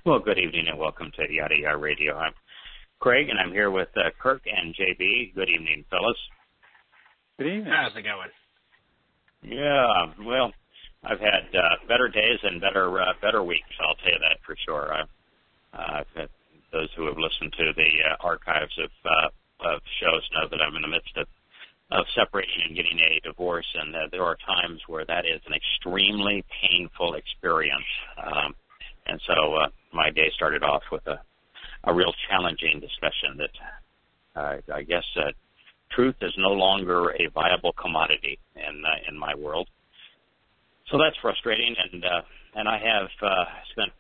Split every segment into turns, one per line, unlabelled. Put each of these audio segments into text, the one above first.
Well, good evening and welcome to Yada Yahweh Radio. I'm Craig, and I'm here with Kirk and JB. Good evening, fellas.
Good evening.
How's it going?
Yeah, well, I've had better days and better weeks. I'll tell you that for sure. Those who have listened to the archives of shows know that I'm in the midst of separating and getting a divorce, and there are times where that is an extremely painful experience. And so my day started off with a real challenging discussion that I guess truth is no longer a viable commodity in my world. So that's frustrating, and I have spent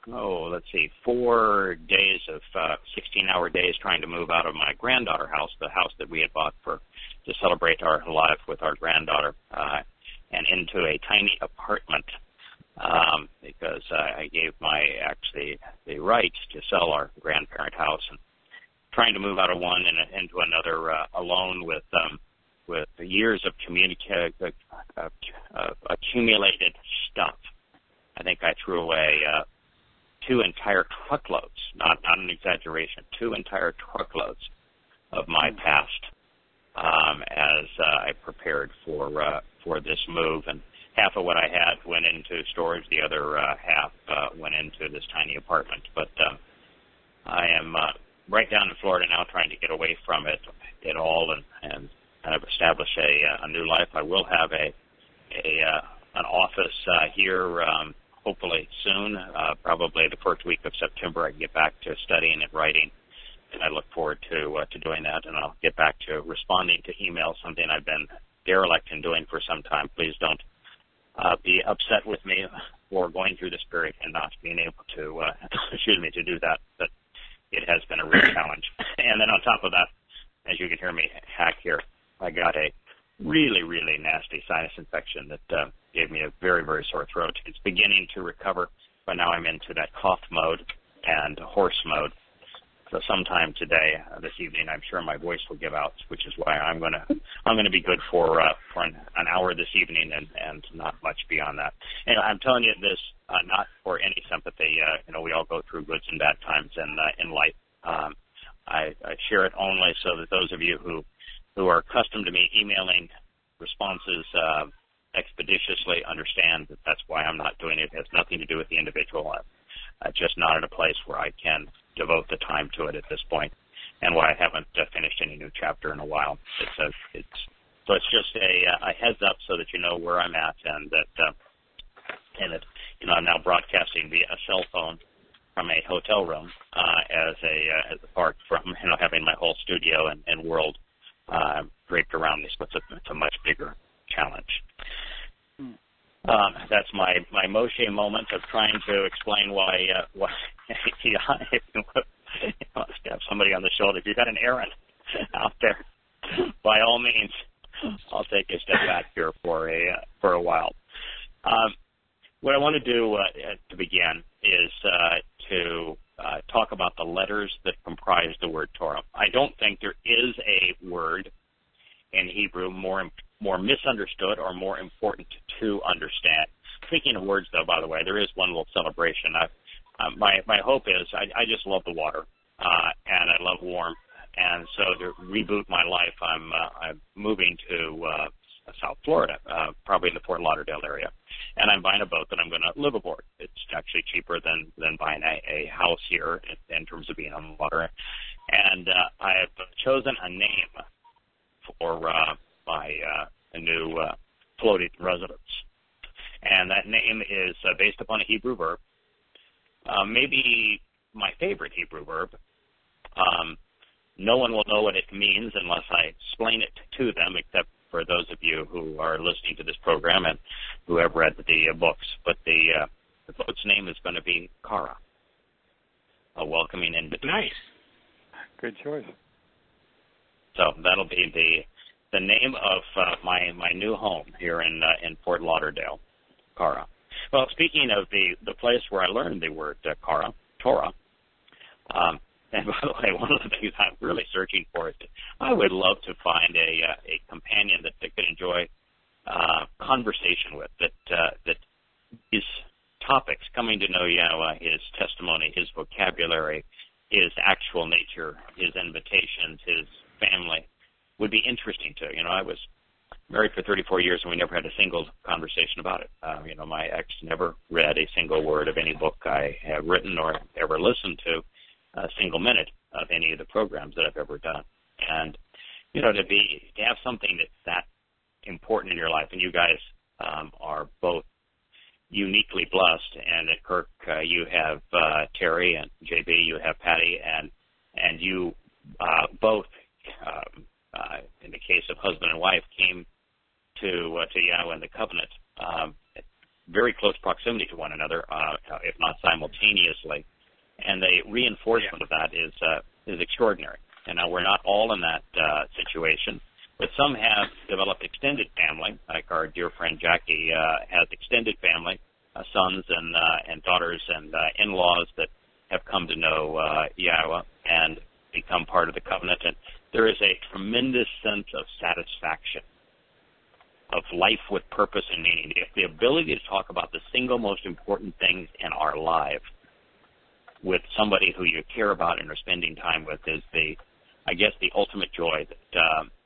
4 days of 16-hour days trying to move out of my granddaughter house, the house that we had bought to celebrate our life with our granddaughter, and into a tiny apartment. Because I gave the right to sell our grandparent house, and trying to move out of one and into another alone with years of accumulated stuff. I think I threw away 2 entire truckloads, not an exaggeration, 2 entire truckloads of my past as I prepared for this move. And half of what I had went into storage. The other half went into this tiny apartment. But I am right down in Florida now, trying to get away from it all and kind of establish a new life. I will have an office here hopefully soon, probably the first week of September. I can get back to studying and writing, and I look forward to doing that. And I'll get back to responding to emails, something I've been derelict in doing for some time. Please don't be upset with me for going through this period and not being able to, to do that. But it has been a real challenge. And then on top of that, as you can hear me hack here, I got a really, really nasty sinus infection that gave me a very, very sore throat. It's beginning to recover, but now I'm into that cough mode and hoarse mode. So sometime today, this evening, I'm sure my voice will give out, which is why I'm gonna be good for an hour this evening and not much beyond that. And I'm telling you this not for any sympathy. We all go through goods and bad times in life. I share it only so that those of you who are accustomed to me emailing responses expeditiously understand that that's why I'm not doing it. It has nothing to do with the individual. I'm just not in a place where I can devote the time to it at this point, and why I haven't finished any new chapter in a while. So it's just a heads up so that you know where I'm at, and that I'm now broadcasting via a cell phone from a hotel room as apart from having my whole studio and world draped around me. So it's a much bigger challenge. That's my Moshe moment of trying to explain why if you have somebody on the shoulder, if you've got an errand out there, by all means, I'll take a step back here for a while. What I want to do to begin is to talk about the letters that comprise the word Torah. I don't think there is a word in Hebrew more misunderstood or more important to understand. Speaking of words, though, by the way, there is one little celebration. My hope is I just love the water, and I love warmth, and so to reboot my life, I'm moving to South Florida, probably in the Fort Lauderdale area, and I'm buying a boat that I'm going to live aboard. It's actually cheaper than buying a house here in terms of being on the water, and I have chosen a name for my new floating residence. And that name is based upon a Hebrew verb, maybe my favorite Hebrew verb. No one will know what it means unless I explain it to them, except for those of you who are listening to this program and who have read the books. But the boat's name is going to be Kara, a welcoming invitation.
Nice.
Good choice.
So that'll be the name of my new home here in Fort Lauderdale, Kara. Well, speaking of the place where I learned the word Kara, Torah, and by the way, one of the things I'm really searching for is I would love to find a companion that could enjoy conversation with, that is topics, coming to know Yahweh, his testimony, his vocabulary, his actual nature, his invitations, his family, would be interesting to. I was married for 34 years, and we never had a single conversation about it. My ex never read a single word of any book I have written or ever listened to a single minute of any of the programs that I've ever done. And, to have something that's that important in your life, and you guys are both uniquely blessed, and at Kirk, you have Terry, and JB, you have Patty, and you both, in the case of husband and wife, came to Yahweh and the covenant very close proximity to one another, if not simultaneously, and the reinforcement of that is extraordinary. And now we're not all in that situation, but some have developed extended family, like our dear friend Jackie has extended family, sons and daughters and in-laws that have come to know Yahweh and become part of the covenant. And there is a tremendous sense of satisfaction, of life with purpose and meaning. The ability to talk about the single most important things in our life with somebody who you care about and are spending time with is the ultimate joy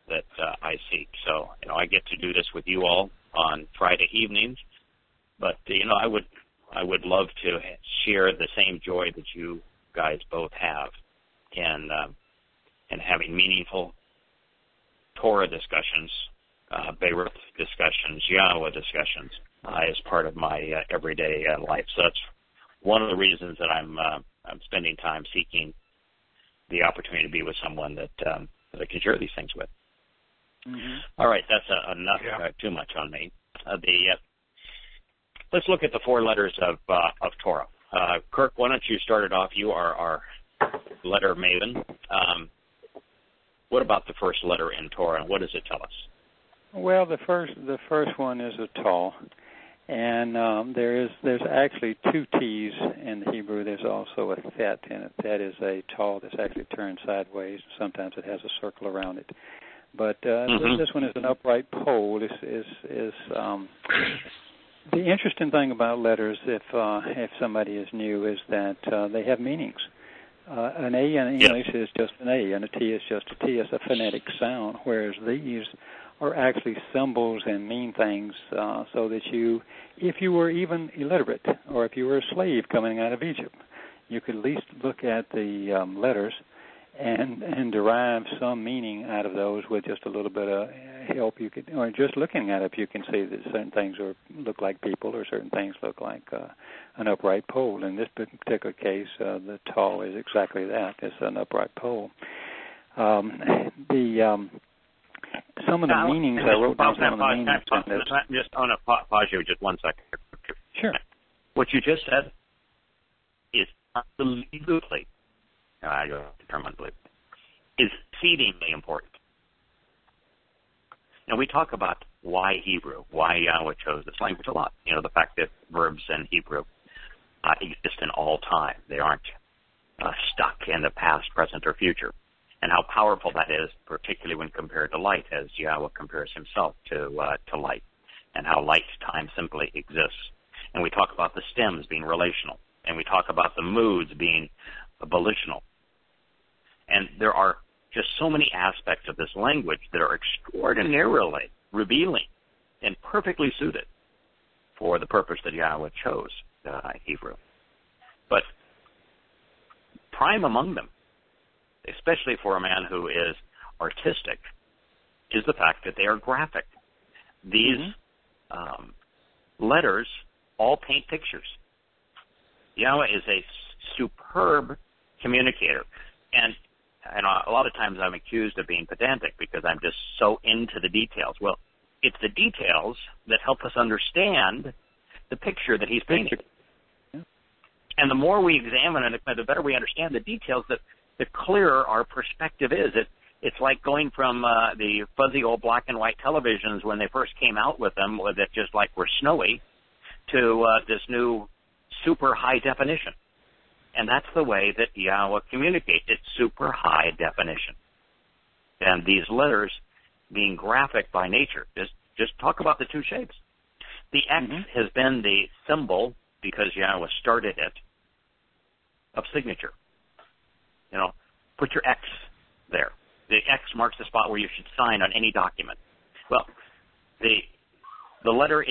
that I seek. So, I get to do this with you all on Friday evenings, but I would love to share the same joy that you guys both have in having meaningful Torah discussions, Beirut discussions, Yahweh discussions as part of my everyday life. So that's one of the reasons that I'm spending time seeking the opportunity to be with someone that I can share these things with. Mm-hmm. All right, that's enough. Too much on me. Let's look at the 4 letters of Torah. Kirk, why don't you start it off? You are our letter maven. What about the first letter in Torah, and what does it tell us?
Well, the first one is a Taw, and there's actually 2 T's in the Hebrew. There's also a Thet, and a Thet is a Taw that's actually turned sideways. Sometimes it has a circle around it. But this one is an upright pole. The interesting thing about letters, if somebody is new, is that they have meanings. An A in English is just an A, and a T is just a T. It's a phonetic sound, whereas these are actually symbols and mean things, so that if you were even illiterate, or if you were a slave coming out of Egypt, you could at least look at the letters and derive some meaning out of those with just a little bit of help. Or just looking at it, you can see that certain things look like people, or certain things look like an upright pole. In this particular case, the Taw is exactly that. It's an upright pole. Some of the meanings I wrote down. Some of the meanings.
I want to pause you just 1 second.
Sure.
What you just said is unbelievably, is exceedingly important. Now, we talk about why Hebrew, why Yahweh chose this language a lot. The fact that verbs in Hebrew exist in all time. They aren't stuck in the past, present, or future. And how powerful that is, particularly when compared to light, as Yahweh compares himself to light, and how light time simply exists. And we talk about the stems being relational, and we talk about the moods being volitional. And there are just so many aspects of this language that are extraordinarily revealing and perfectly suited for the purpose that Yahweh chose Hebrew. But prime among them, especially for a man who is artistic, is the fact that they are graphic. These letters all paint pictures. Yahweh is a superb communicator. And a lot of times I'm accused of being pedantic because I'm just so into the details. Well, it's the details that help us understand the picture that he's painting. Yeah. And the more we examine it, the better we understand the details, the clearer our perspective is. It's like going from the fuzzy old black and white televisions when they first came out with them that just like were snowy to this new super high definition. And that's the way that Yahweh communicates. It's super high definition. And these letters being graphic by nature, just talk about the 2 shapes. The X has been the symbol because Yahweh started it, of signature. Put your X there. The X marks the spot where you should sign on any document. Well, the letter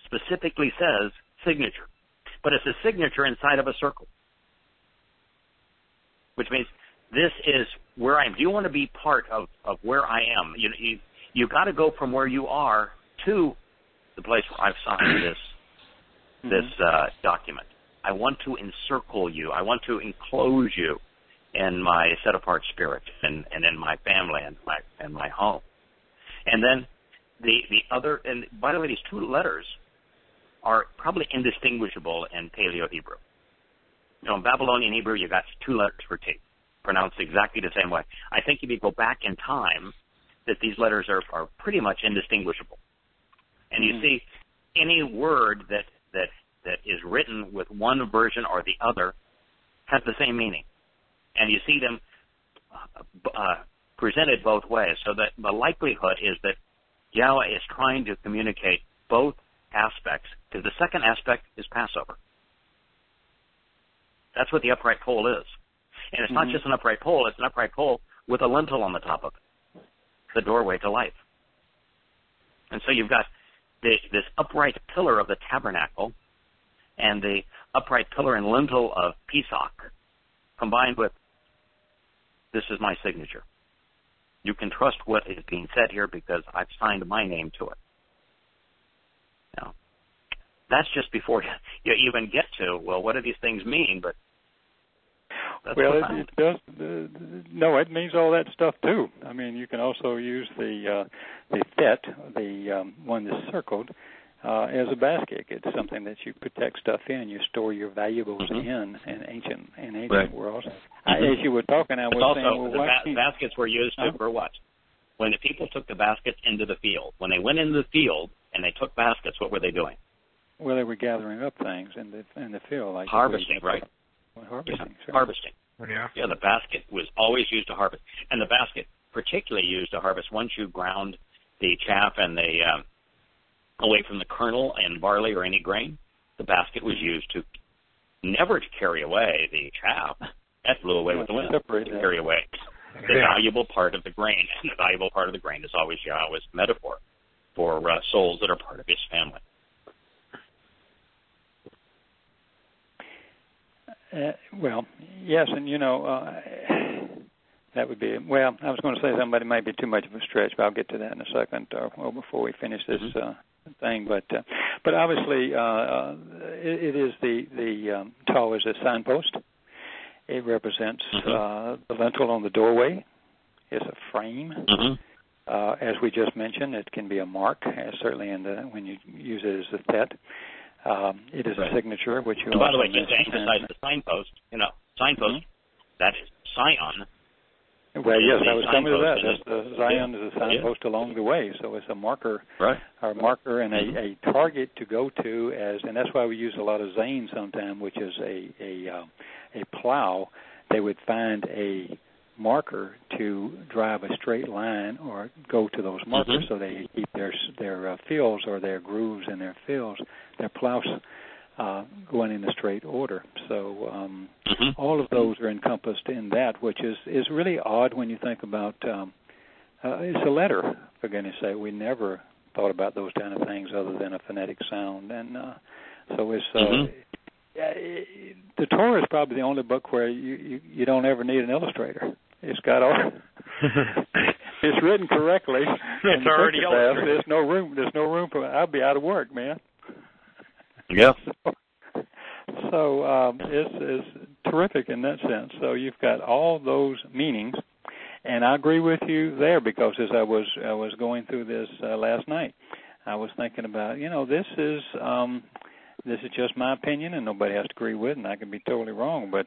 specifically says signature, but it's a signature inside of a circle, which means this is where I am. Do you want to be part of where I am? You got to go from where you are to the place where I've signed this document. I want to encircle you. I want to enclose you in my set-apart spirit and in my family and my home. And then the other, and by the way, these two letters are probably indistinguishable in Paleo-Hebrew. In Babylonian Hebrew, you got two letters for T, pronounced exactly the same way. I think if you go back in time, that these letters are pretty much indistinguishable. And you see, any word that is written with one version or the other has the same meaning. And you see them presented both ways. So that the likelihood is that Yahweh is trying to communicate both aspects, because the second aspect is Passover. That's what the upright pole is. And it's not just an upright pole, it's an upright pole with a lintel on the top of it, the doorway to life. And so you've got this upright pillar of the tabernacle and the upright pillar and lintel of Pesach combined with, this is my signature. You can trust what is being said here because I've signed my name to it. Now, that's just before you even get to, well, what do these things mean? But
it does. No, it means all that stuff too. I mean, you can also use the thet, the one that's circled, as a basket. It's something that you protect stuff in. You store your valuables in ancient worlds. As you were talking, I was saying,
the baskets were used for what? When the people took the baskets into the field. When they went into the field and they took baskets, what were they doing?
Well, they were gathering up things in the field, like
harvesting, right?
Harvesting.
Sure. Harvesting. Yeah, the basket was always used to harvest, and the basket particularly used to harvest once you ground the chaff and the away from the kernel and barley or any grain. The basket was used to never to carry away the chaff. That blew away with the wind. To carry away the valuable part of the grain, and the valuable part of the grain is always Yahweh's metaphor for souls that are part of His family.
Well, yes, and that would be, well, I was going to say something might be too much of a stretch, but I'll get to that in a second, or before we finish this thing. But obviously, it is the Towrah is a signpost. It represents the lintel on the doorway. It's a frame. As we just mentioned, it can be a mark, certainly when you use it as a thet. It is a signature, which you.
And by the way, just to emphasize the signpost, signpost, that is Zion.
Well, yes, I was coming to that. Zion is a signpost along the way, so it's a marker, or marker and a target to go to, and that's why we use a lot of zane sometimes, which is a plow. They would find a marker to drive a straight line or go to those markers, so they keep their fields or their grooves in their fields, their plows going in a straight order. So all of those are encompassed in that, which is really odd when you think about it's a letter, for goodness sake. We never thought about those kind of things other than a phonetic sound. And so it's the Torah is probably the only book where you don't ever need an illustrator. It's got all it's written correctly.
It's already illustrated.
There's no room for I'll be out of work, man.
Yeah.
So it's terrific in that sense. So you've got all those meanings, and I agree with you there, because as I was going through this last night, I was thinking about this is just my opinion, and nobody has to agree with it, and I can be totally wrong. But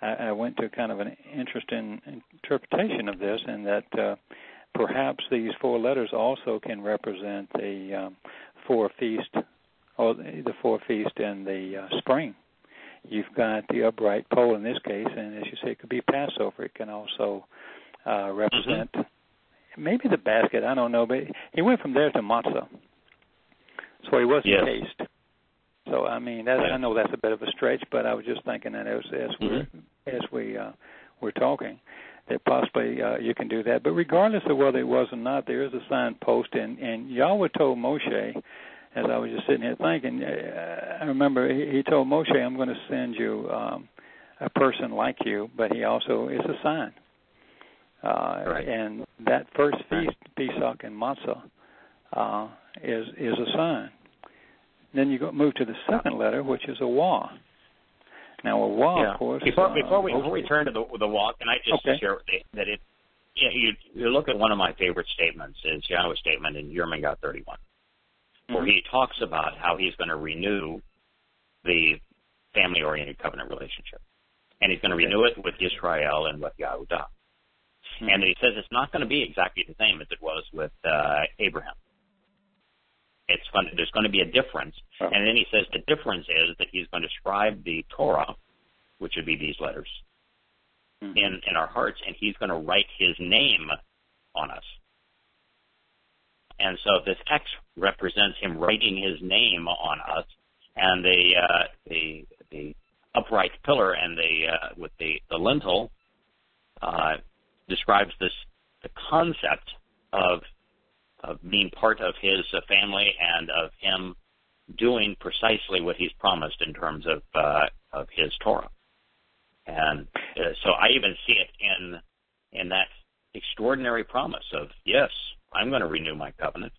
I went to kind of an interesting interpretation of this, in that perhaps these four letters also can represent the four feast, or the four feast in the spring. You've got the upright pole in this case, and as you say, it could be Passover. It can also represent maybe the basket. I don't know, but he went from there to matzah. So he wasn't
Yes.
cased. So I mean, I know that's a bit of a stretch, but I was just thinking that as we're talking, that possibly you can do that. But regardless of whether it was or not, there is a signpost, and Yahweh told Moshe, as I was just sitting here thinking, I remember he told Moshe, I'm going to send you a person like you, but he also is a sign.
Right.
And that first feast, Pesach and Matzah, is a sign. Then you move to the second letter, which is a Wah. Now, a Wah, of course.
Before we turn to the Wah, can I just share that it? You look at one of my favorite statements is Yahweh's statement in Yirmiyah 31, where he talks about how he's going to renew the family-oriented covenant relationship, and he's going to renew it with Israel and with Yehudah. And he says it's not going to be exactly the same as it was with Abraham. There's going to be a difference. And then he says the difference is that he's going to scribe the Torah, which would be these letters, in our hearts, and he's going to write his name on us. And so this X represents him writing his name on us, and the upright pillar and with the lintel describes the concept of being part of his family and of him doing precisely what he's promised in terms of his Torah. And so I even see it in that extraordinary promise of, yes, I'm going to renew my covenant.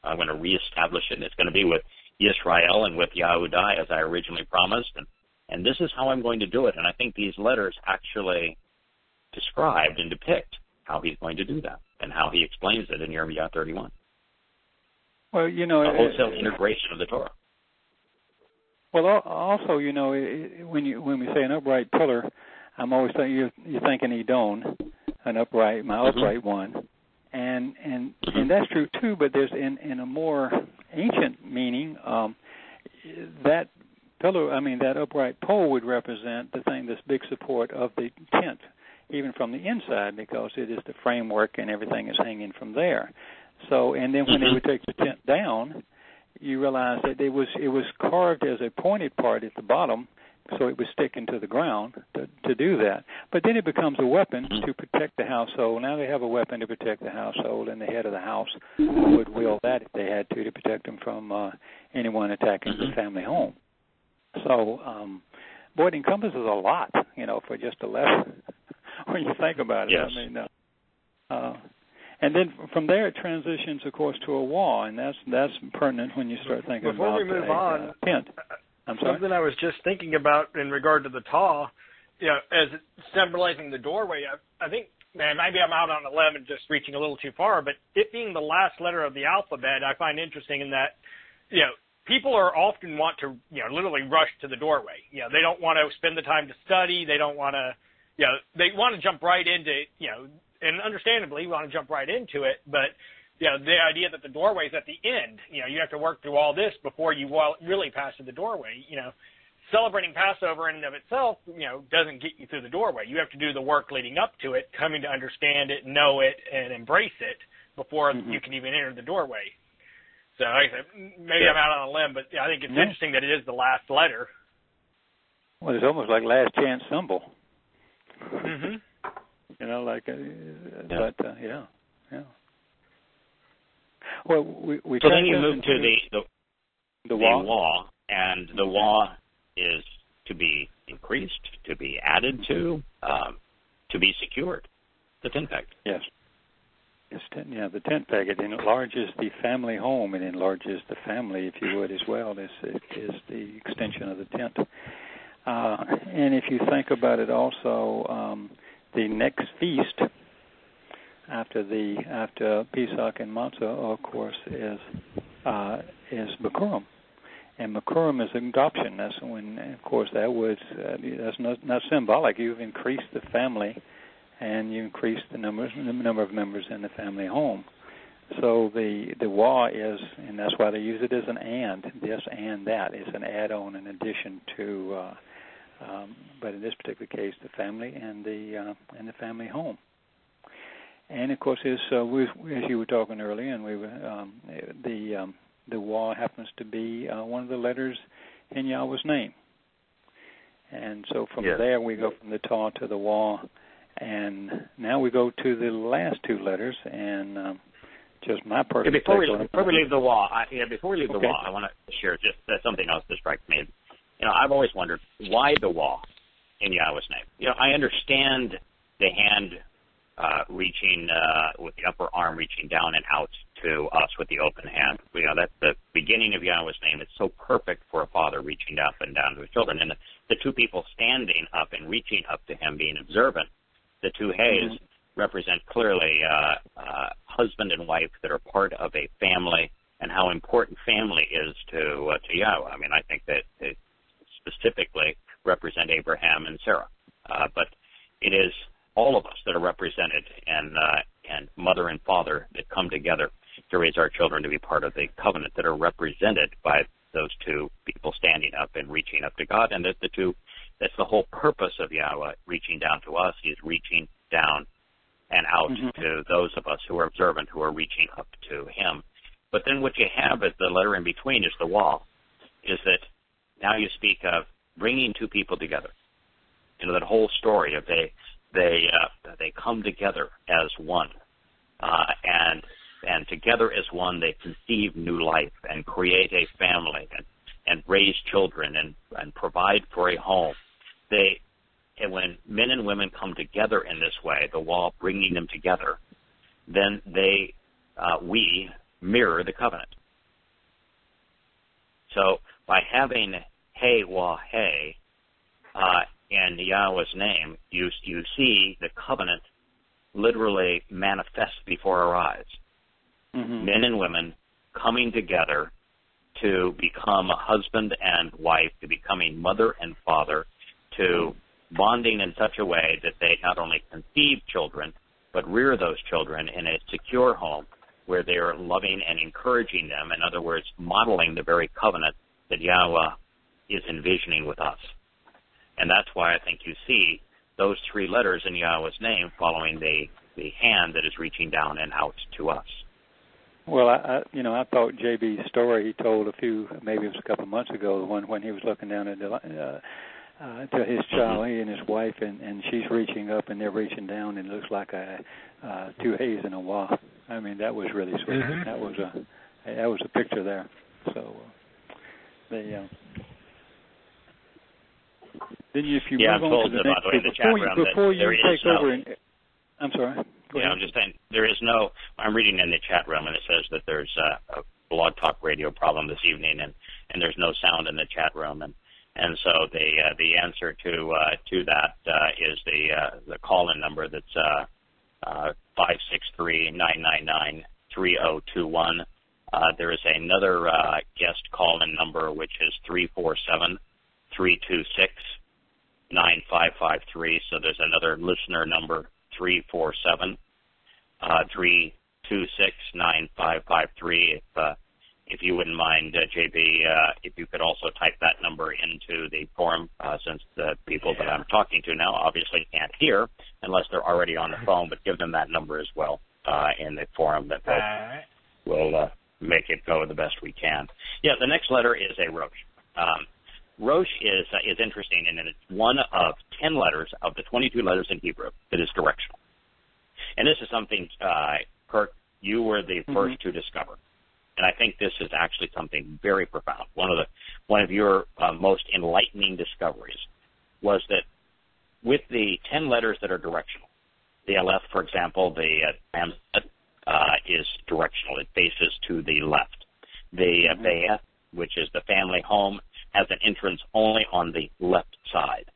I'm going to reestablish it. And it's going to be with Israel and with Yehudah as I originally promised. And this is how I'm going to do it. And I think these letters actually describe and depict how he's going to do that and how he explains it in Yirmiyah 31.
Well,
a wholesale integration of the Torah.
Well, also, when we say an upright pillar, I'm always thinking you're thinking Edom, my upright one, and that's true too. But there's in a more ancient meaning, that pillar, that upright pole would represent this big support of the tent, even from the inside, because it is the framework and everything is hanging from there. So, and then when they would take the tent down, you realize that it was carved as a pointed part at the bottom, so it was sticking to the ground to do that. But then it becomes a weapon to protect the household. Now they have a weapon to protect the household, and the head of the house would wield that if they had to protect them from anyone attacking the family home. So, boy, it encompasses a lot, for just a letter when you think about it.
Yes.
And then from there it transitions, of course, to a wall, and that's pertinent when you start thinking
Before
about
we move on,
tent.
Something I was just thinking about in regard to the Towrah, as symbolizing the doorway. I think, maybe I'm out on a limb and just reaching a little too far, but it being the last letter of the alphabet, I find interesting in that, people are often want to, literally rush to the doorway. They don't want to spend the time to study. They don't want to, they want to jump right into, and understandably want to jump right into it, but the idea that the doorway is at the end, you have to work through all this before you really pass through the doorway. Celebrating Passover in and of itself, doesn't get you through the doorway. You have to do the work leading up to it, coming to understand it, know it, and embrace it before you can even enter the doorway. So, like I said, maybe I'm out on a limb, but I think it's interesting that it is the last letter.
Well, it's almost like last chance symbol.
Mm-hmm.
Yeah. Well, we
so then you move to the law, and the law is to be increased, to be added to be secured. The tent peg.
Yes. The tent peg. It enlarges the family home. It enlarges the family, if you would, as well. This is the extension of the tent. And if you think about it, also. The next feast after Pesach and Matzah, of course, is Bikurim, and Bikurim is adoption. That's when, of course, that's not symbolic. You've increased the family, and you increase the number of members in the family home. So the Wah is, and that's why they use it as an and. This and that is an add-on in addition to. But in this particular case, the family and the family home. And of course, as you were talking earlier, and we were the Wah happens to be one of the letters in Yahweh's name. And so from there we go from the Taw to the Wah, and now we go to the last two letters, and just my personal
before we leave the Wah, I want to share just something else that strikes me. I've always wondered why the Wah in Yahweh's name. I understand the hand reaching with the upper arm reaching down and out to us with the open hand. That's the beginning of Yahweh's name. It's so perfect for a father reaching up and down to his children. And the two people standing up and reaching up to him, being observant, the two Hays represent clearly husband and wife that are part of a family, and how important family is to Yahweh. I mean, I think that it specifically represent Abraham and Sarah, but it is all of us that are represented, and mother and father that come together to raise our children to be part of the covenant, that are represented by those two people standing up and reaching up to God. And that's the whole purpose of Yahweh reaching down to us. He is reaching down and out to those of us who are observant, who are reaching up to him. But then what you have as the letter in between is the Wah, is that now you speak of bringing two people together. That whole story of they come together as one, and together as one they conceive new life and create a family and raise children and provide for a home. And when men and women come together in this way, the Wah bringing them together, then we mirror the covenant. So by having Hey Wah Hey in Yahweh's name, you see the covenant literally manifest before our eyes. Men and women coming together to become a husband and wife, to becoming mother and father, to bonding in such a way that they not only conceive children, but rear those children in a secure home where they are loving and encouraging them. In other words, modeling the very covenant that Yahweh is envisioning with us. And that's why I think you see those three letters in Yahweh's name following the hand that is reaching down and out to us.
Well, I thought JB's story he told maybe it was a couple of months ago, the one when he was looking down at to his child, he and his wife, and she's reaching up and they're reaching down, and it looks like two Hays and a Wah. I mean, that was really sweet. That was a picture there. So then if you move on to the next, before you take over, I'm sorry.
I'm just saying I'm reading in the chat room, and it says that there's a Blog Talk Radio problem this evening, and there's no sound in the chat room, and so the answer to that is the call-in number that's 563-999-3021. There is another guest call-in number, which is 347-326-9553. So there's another listener number, 347-326-9553. If you wouldn't mind, JB, if you could also type that number into the forum, since the people that I'm talking to now obviously can't hear unless they're already on the phone, but give them that number as well in the forum. That we'll make it go the best we can. Yeah, the next letter is a Rosh. Rosh is interesting in that it's one of 10 letters of the 22 letters in Hebrew that is directional. And this is something, Kirk, you were the first to discover. And I think this is actually something very profound. One of your most enlightening discoveries was that with the 10 letters that are directional, the Aleph, for example, the is directional. It faces to the left. The Be'eth, which is the family home, has an entrance only on the left side.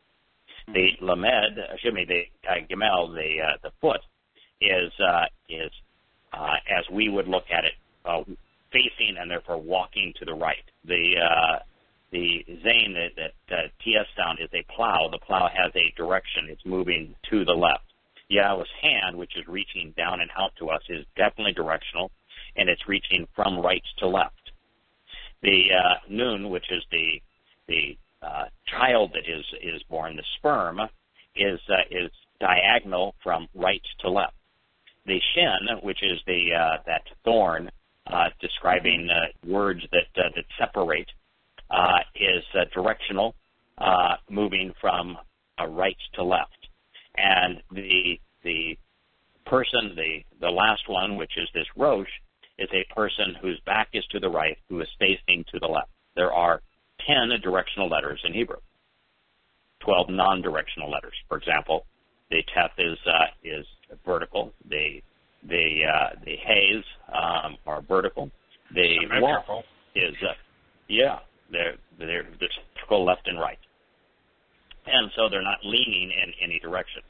The Lamed, the Gimel, the foot, is as we would look at it, facing and therefore walking to the right. The Zain, that TS sound, is a plow. The plow has a direction. It's moving to the left. Yahweh's hand, which is reaching down and out to us, is definitely directional, and it's reaching from right to left. The Nun, which is the child that is born, the sperm, is diagonal from right to left. The Shin, which is that thorn, describing words that separate, is directional, moving from right to left. And the person, the last one, which is this Rosh, is a person whose back is to the right, who is facing to the left. There are 10 directional letters in Hebrew, 12 non-directional letters. For example, the Teth is vertical. The Hays are vertical. The Waf is they're vertical left and right, and so they're not leaning in any direction.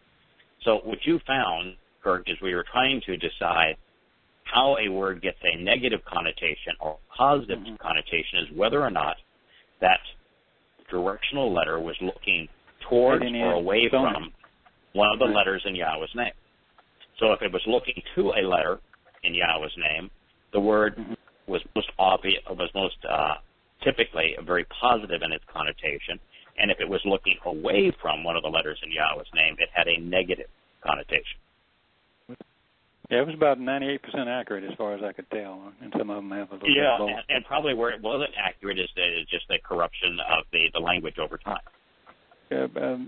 So what you found, Kirk, is we were trying to decide how a word gets a negative connotation or positive connotation is whether or not that directional letter was looking towards or away from one of the letters in Yahweh's name. So if it was looking to a letter in Yahweh's name, the word was most obvious, was most typically very positive in its connotation. And if it was looking away from one of the letters in Yahweh's name, it had a negative connotation.
Yeah, it was about 98% accurate as far as I could tell, and some of them have a little bit of both.
And probably where it wasn't accurate is just the corruption of the language over time.
I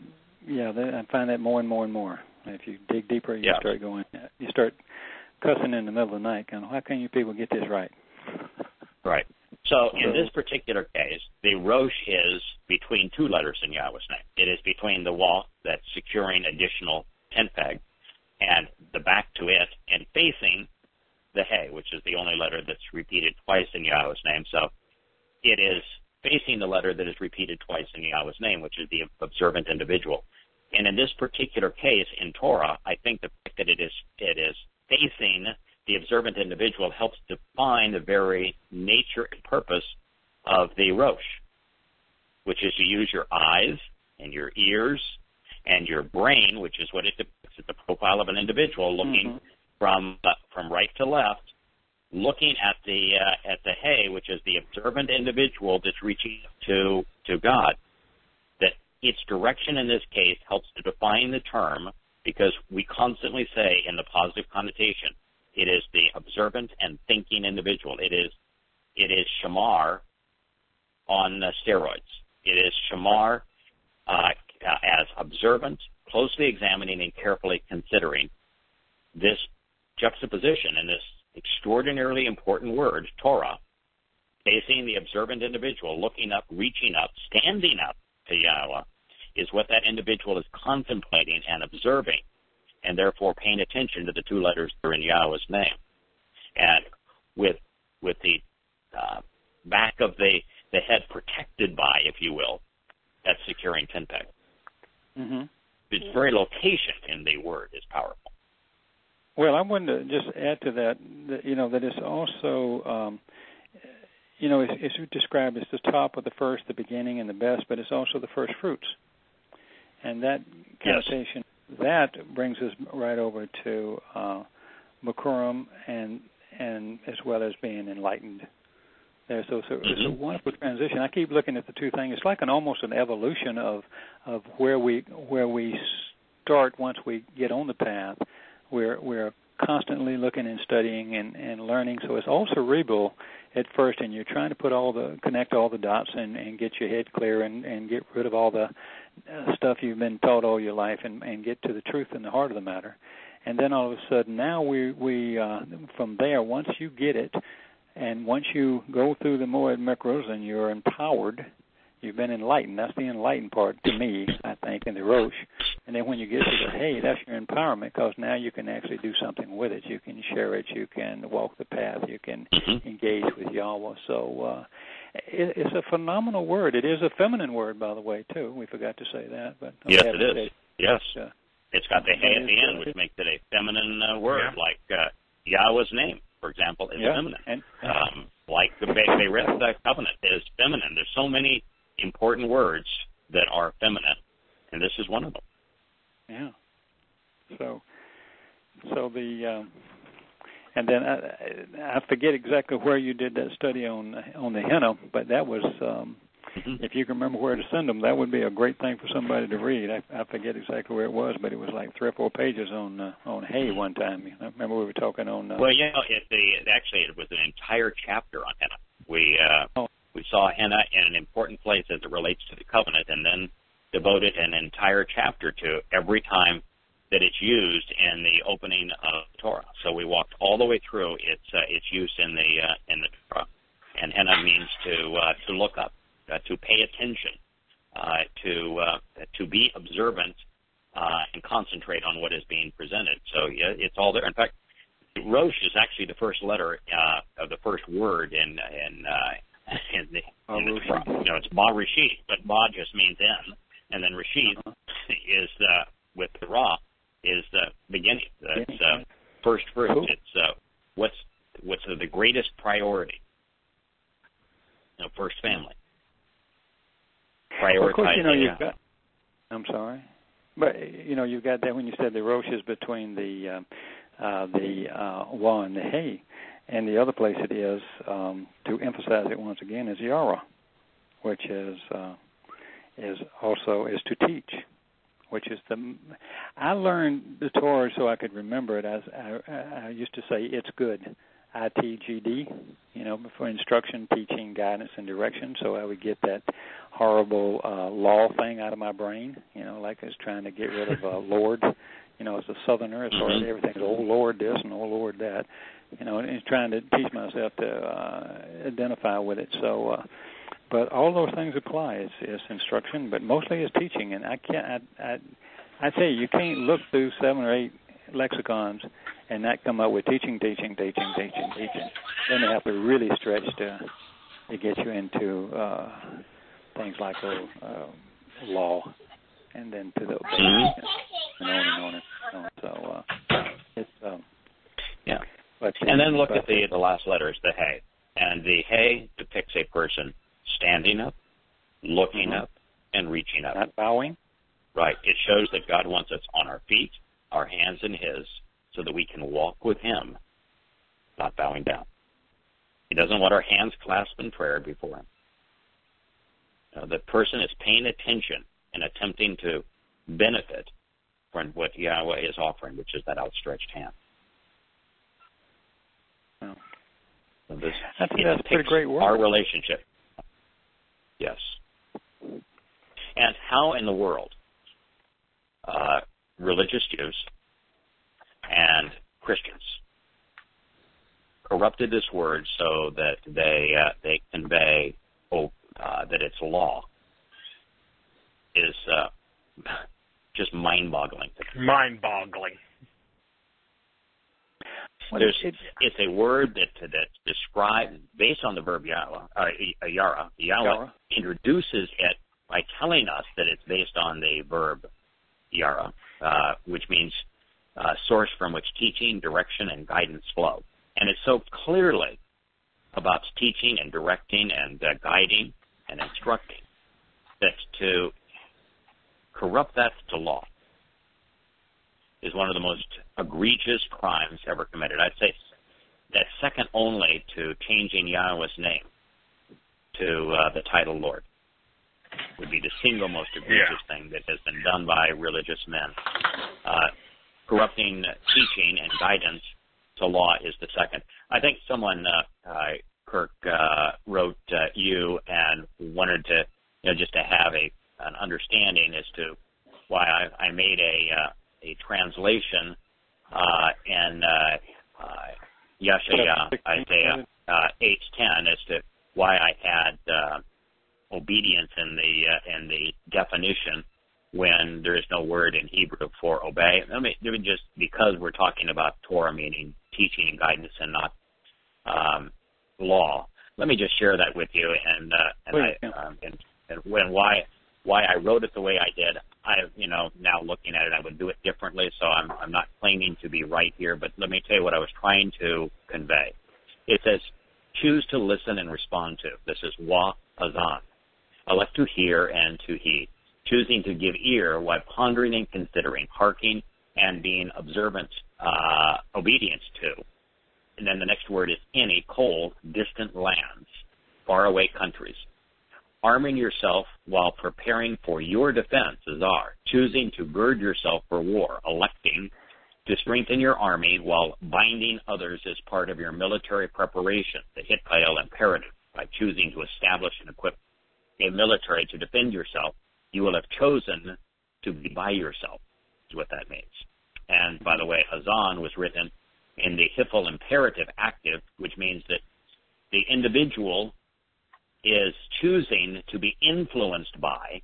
find that more and more and more. If you dig deeper, you start cussing in the middle of the night. Kind of, how can you people get this right?
Right. So in this particular case, the Rosh is between two letters in Yahweh's name. It is between the Waf, that's securing additional tent peg, and the back to it, and facing the Hey, which is the only letter that's repeated twice in Yahweh's name. So it is facing the letter that is repeated twice in Yahweh's name, which is the observant individual. And in this particular case in Torah, I think the fact that it is facing the observant individual helps define the very nature and purpose of the Rosh, which is to use your eyes and your ears and your brain, which is what it depicts at the profile of an individual, looking from right to left, looking at the Hey, which is the observant individual that's reaching to God. That its direction in this case helps to define the term, because we constantly say in the positive connotation, it is the observant and thinking individual. It is shamar on steroids. It is shamar as observant, closely examining and carefully considering this juxtaposition in this extraordinarily important word, Torah, facing the observant individual, looking up, reaching up, standing up to Yahweh, is what that individual is contemplating and observing, and therefore paying attention to the two letters that are in Yahweh's name. And with the back of the head protected by, if you will, that securing tent peg. Its very location in the word is powerful.
Well, I wanted to just add to that, that it's also, as you described, it's the top of the first, the beginning, and the best, but it's also the first fruits. And that connotation, that brings us right over to Makurim and as well as being enlightened. There, so it's a wonderful transition. I keep looking at the two things. It's like almost an evolution of where we start once we get on the path. We're constantly looking and studying and learning. So it's all cerebral at first, and you're trying to connect all the dots and get your head clear and get rid of all the stuff you've been taught all your life and get to the truth and the heart of the matter. And then all of a sudden, now we from there, once you get it, and once you go through the Moed Mikros and you're empowered, you've been enlightened. That's the enlightened part to me, I think, in the Rosh. And then when you get to the Hey, that's your empowerment, because now you can actually do something with it. You can share it. You can walk the path. You can engage with Yahweh. So it's a phenomenal word. It is a feminine word, by the way, too. We forgot to say that. But
yes, it is. Yes. It's got the Hey at the end, which makes it a feminine word, like Yahweh's name, for example, is feminine. Like the Be'erith covenant is feminine. There's so many important words that are feminine, and this is one of them.
Yeah. So the and then I forget exactly where you did that study on the henna, but that was if you can remember where to send them, that would be a great thing for somebody to read. I forget exactly where it was, but it was like 3 or 4 pages on hay one time. I remember we were talking on.
Well, actually, it was an entire chapter on henna. We saw henna in an important place as it relates to the covenant, and then devoted an entire chapter to every time that it's used in the opening of Torah. So we walked all the way through its use in the Torah, and henna means to look up, to pay attention, to be observant, and concentrate on what is being presented. So it's all there. In fact, Rosh is actually the first letter of the first word in the Torah. It's Ba Rishit, but Ba just means in, and then Rishit is with the Ra is the beginning. That's first fruit.
Cool.
It's what's the greatest priority. First family. Prioritize.
Well, of course, you've got. I'm sorry, but you've got that when you said the Rosh is between the Wa and the Hey, and the other place it is to emphasize it once again is Yara, which is to teach, which is I learned the Torah so I could remember it. As I used to say, it's good, ITGD, for instruction, teaching, guidance, and direction. So I would get that horrible law thing out of my brain, like I was trying to get rid of Lord. As a Southerner, as far as everything's oh Lord this and oh Lord that, and trying to teach myself to identify with it. So, but all those things apply. It's instruction, but mostly it's teaching. And I tell you, you can't look through 7 or 8 lexicons and not come up with teaching. Then they have to really stretch to get you into things like law, and then to the and on and on. So it's
yeah.
But,
and then look at the last letters, the Hey, and the Hey depicts a person standing up, looking up, and reaching up.
Not bowing.
Right. It shows that God wants us on our feet, our hands in His, so that we can walk with Him, not bowing down. He doesn't want our hands clasped in prayer before Him. The person is paying attention and attempting to benefit from what Yahweh is offering, which is that outstretched hand.
Wow.
So
that's pretty great work.
Our relationship. Yes. And how in the world religious Jews and Christians corrupted this word so that they convey that it's law is just mind-boggling.
Mind-boggling.
It's a word that's described based on the verb Yara. Yahweh introduces it by telling us that it's based on the verb Yara, which means source from which teaching, direction, and guidance flow. And it's so clearly about teaching and directing and guiding and instructing that to corrupt that to law is one of the most egregious crimes ever committed. I'd say that's second only to changing Yahweh's name to the title Lord. Would be the single most egregious thing that has been done by religious men. Corrupting teaching and guidance to law is the second. I think someone, Kirk, wrote you and wanted to, just to have an understanding as to why I made a translation in Yeshaya, Isaiah 8:10 as to why I had obedience in the definition when there is no word in Hebrew for obey. Let me just, because we're talking about Torah meaning teaching and guidance and not law, let me just share that with you and why I wrote it the way I did. Now looking at it, I would do it differently, so I'm not claiming to be right here, but let me tell you what I was trying to convey. It says, choose to listen and respond to. This is wa azan. Elect to hear and to heed. Choosing to give ear while pondering and considering, hearkening and being observant, obedience to. And then the next word is any cold, distant lands, faraway countries. arming yourself while preparing for your defense, Azar, choosing to gird yourself for war, electing to strengthen your army while binding others as part of your military preparation, the Hitpael imperative, by choosing to establish and equip a military to defend yourself, you will have chosen to be by yourself, is what that means. And, by the way, Hazan was written in the Hiphil imperative active, which means that the individual is choosing to be influenced by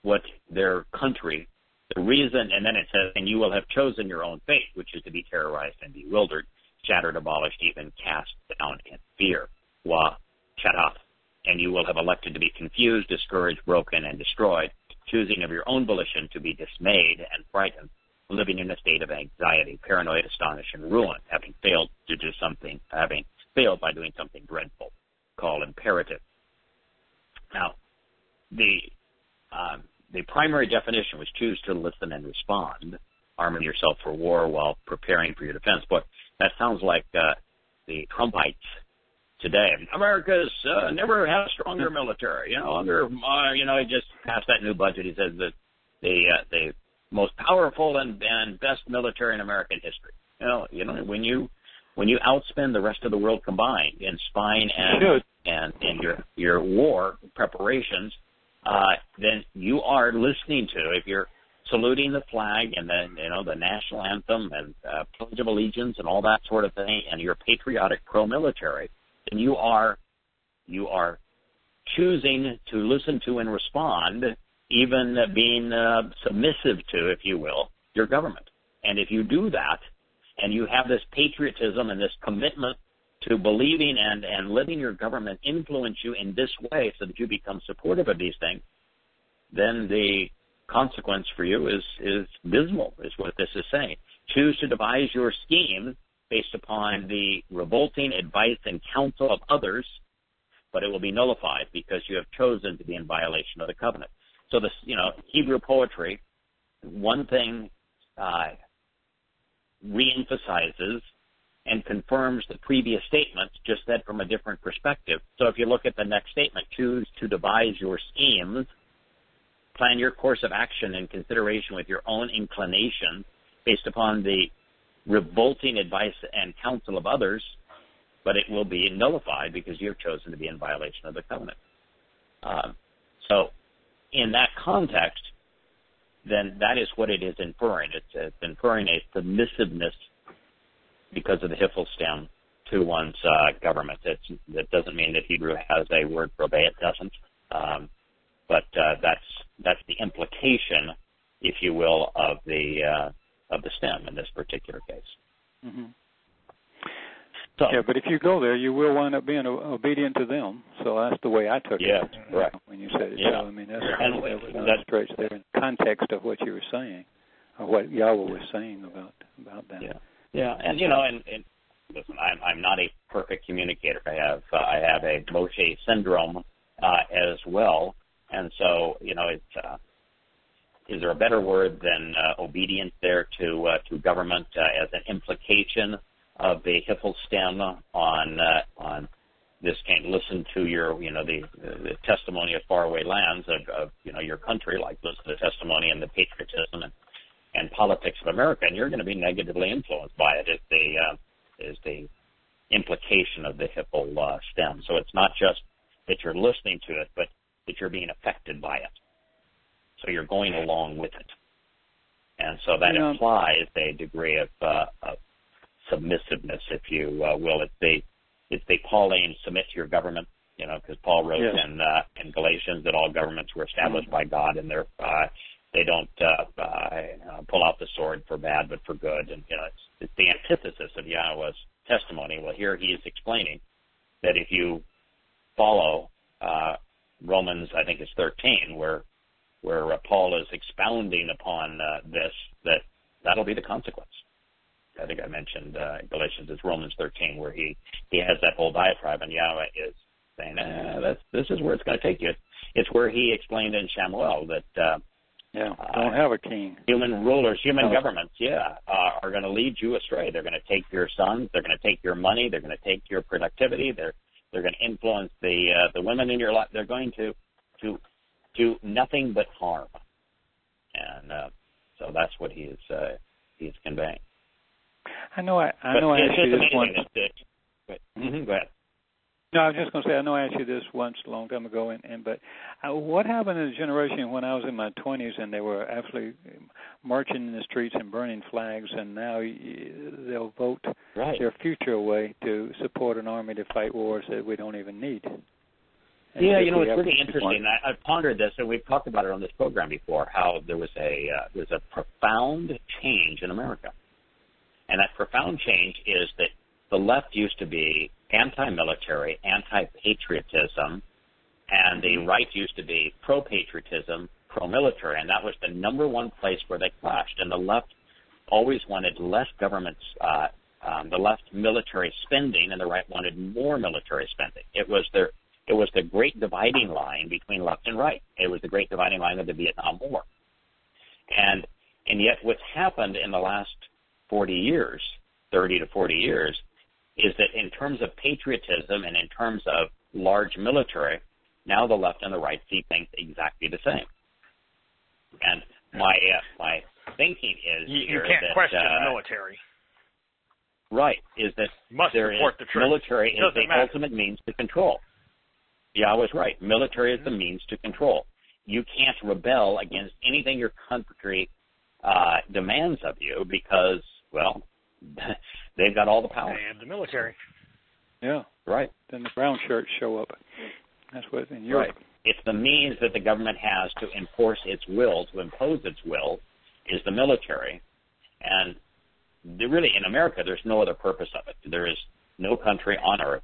what their country, the reason, and then it says, and you will have chosen your own fate, which is to be terrorized and bewildered, shattered, abolished, even cast down in fear. Wa chadath. And you will have elected to be confused, discouraged, broken, and destroyed, choosing of your own volition to be dismayed and frightened, living in a state of anxiety, paranoid, astonished, and ruined, having failed by doing something dreadful, called imperative. Now, the primary definition was choose to listen and respond, arming yourself for war while preparing for your defense. But that sounds like the Trumpites today. America's never had a stronger military. He just passed that new budget. He says that the most powerful and best military in American history. When you outspend the rest of the world combined in spying and in your war preparations, then you are listening to, if you're saluting the flag and the national anthem and Pledge of Allegiance and all that sort of thing, and you're patriotic pro-military, then you are choosing to listen to and respond, even being submissive to, if you will, your government. And if you do that, and you have this patriotism and this commitment to believing and letting your government influence you in this way so that you become supportive of these things, then the consequence for you is dismal, is what this is saying. Choose to devise your scheme based upon the revolting advice and counsel of others, but it will be nullified because you have chosen to be in violation of the covenant. So this, Hebrew poetry, one thing reemphasizes and confirms the previous statement, just said from a different perspective. So if you look at the next statement, choose to devise your schemes, plan your course of action in consideration with your own inclination based upon the revolting advice and counsel of others, but it will be nullified because you have chosen to be in violation of the covenant. So in that context, then that is what it is inferring. It's inferring a submissiveness because of the Hiphil stem to one's government. That doesn't mean that Hebrew has a word for obey. It doesn't. But that's the implication, if you will, of the stem in this particular case.
Mm-hmm.
So,
yeah, but if you go there, you will wind up being obedient to them. So that's the way I took it.
Right.
When you said it.
Yeah.
So, I mean, that illustrates there in context of what you were saying, or what Yahweh was saying about that.
Yeah, and and listen, I'm not a perfect communicator. I have a Moshe syndrome as well, and so it's is there a better word than obedience there to government as an implication of the Hiphil stem on this can't listen to your the testimony of faraway lands of your country, like listen to the testimony and the patriotism and politics of America, and you're going to be negatively influenced by it. Is the implication of the Hiphil stem. So it's not just that you're listening to it, but that you're being affected by it. So you're going along with it, and so that implies a degree of submissiveness, if you will. It's the Pauline submit to your government, because Paul wrote in Galatians that all governments were established by God, and they don't pull out the sword for bad but for good. And it's the antithesis of Yahweh's testimony. Well, here he is explaining that if you follow Romans, I think it's 13, where Paul is expounding upon that'll be the consequence. I think I mentioned Galatians, it's Romans 13, where he has that whole diatribe, and Yahweh is saying, this is where it's going to take you. It's where he explained in Shamuel that
don't have a king.
Human rulers, human governments, are going to lead you astray. They're going to take your sons. They're going to take your money. They're going to take your productivity. They're They're going to influence the women in your life. They're going to do nothing but harm. And so that's what he's conveying.
I know I asked you this once.
Go ahead.
No, I was just going to say, I know I asked you this once a long time ago, but what happened in the generation when I was in my 20s and they were actually marching in the streets and burning flags, and now they'll vote their future away to support an army to fight wars that we don't even need? And
yeah, it's really interesting. I've pondered this, and we've talked about it on this program before, how there was a profound change in America. And that profound change is that the left used to be anti-military, anti-patriotism, and the right used to be pro-patriotism, pro-military, and that was the number one place where they clashed. And the left always wanted less government, the left military spending, and the right wanted more military spending. It was the great dividing line between left and right. It was the great dividing line of the Vietnam War. And yet what's happened in the last 40 years, 30 to 40 years, is that in terms of patriotism and in terms of large military, now the left and the right see things exactly the same. And my thinking is
you can't question the military.
Right, is that military is the ultimate means to control. Yahweh's right. Military is the means to control. You can't rebel against anything your country demands of you because, well, they've got all the power.
They have the military.
Yeah.
Right.
Then the brown shirts show up. That's what in Europe.
Right. It's the means that the government has to enforce its will, to impose its will, is the military. And really, in America, there's no other purpose of it. There is no country on earth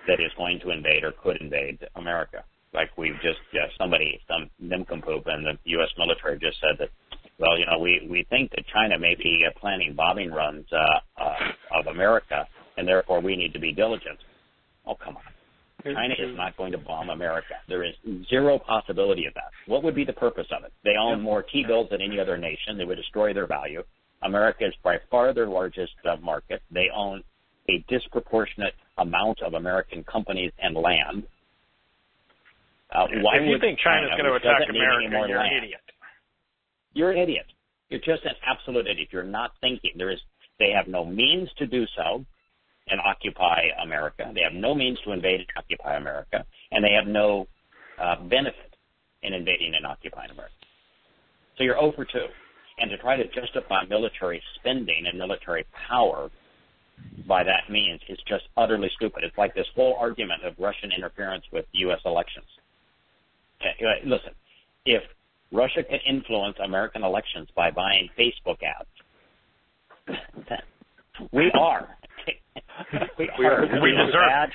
that is going to invade or could invade America. Like we've just, some nincompoop in the U.S. military just said that, well, we think that China may be planning bombing runs of America, and therefore we need to be diligent. Oh, come on. China is not going to bomb America. There is zero possibility of that. What would be the purpose of it? They own more T-bills than any other nation. They would destroy their value. America is by far their largest market. They own a disproportionate amount of American companies and land.
If you think China's going to attack America, you're an idiot.
You're an idiot. You're just an absolute idiot. You're not thinking. They have no means to do so and occupy America. They have no means to invade and occupy America, and they have no benefit in invading and occupying America. So you're 0 for 2. And to try to justify military spending and military power by that means is just utterly stupid. It's like this whole argument of Russian interference with U.S. elections. Listen, if Russia can influence American elections by buying Facebook ads, we are. We deserve it.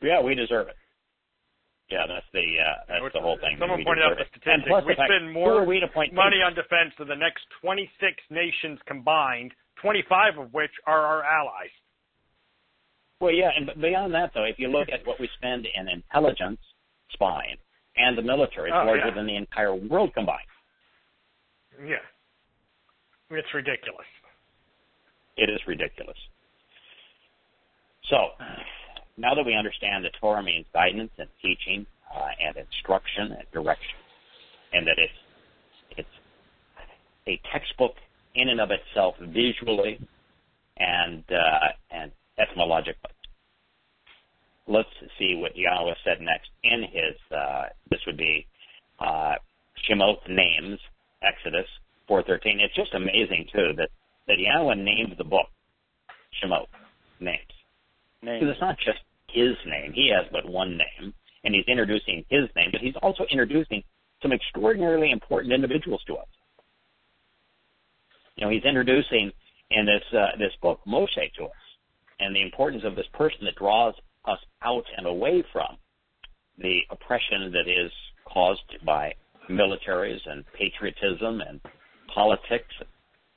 Yeah, we deserve it. Yeah, that's the whole thing.
Someone pointed out the statistic. We spend more money on defense than the next 26 nations combined, 25 of which are our allies.
Well, yeah, and beyond that, though, if you look at what we spend in intelligence, spying, and the military, it's larger than the entire world combined.
Yeah. It's ridiculous.
It is ridiculous. So, now that we understand that Torah means guidance and teaching and instruction and direction, and that it's a textbook in and of itself visually and etymologically, let's see what Yahweh said next in his, this would be Shemot names, Exodus 4:13. It's just amazing, too, that Yahweh named the book Shemot, names. Because it's not just his name. He has but one name, and he's introducing his name, but he's also introducing some extraordinarily important individuals to us. He's introducing in this book Moshe to us, and the importance of this person that draws us out and away from the oppression that is caused by militaries and patriotism and politics